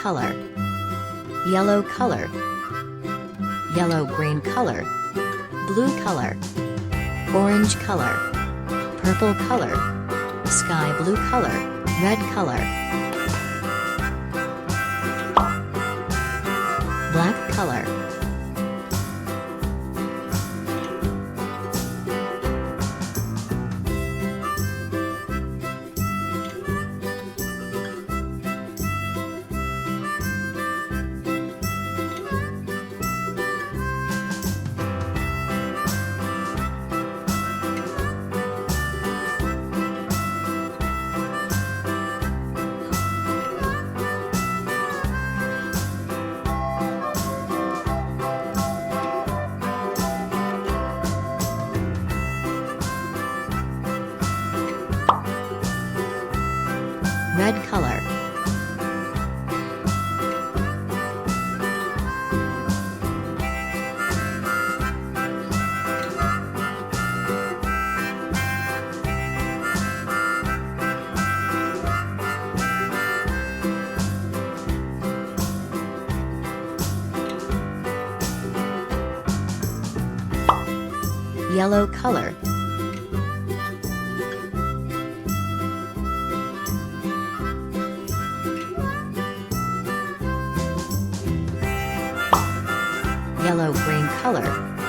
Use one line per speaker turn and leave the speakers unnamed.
color, yellow color, yellow-green color, blue color, orange color, purple color, sky blue color, red color, black color, red color, yellow color, yellow-green color,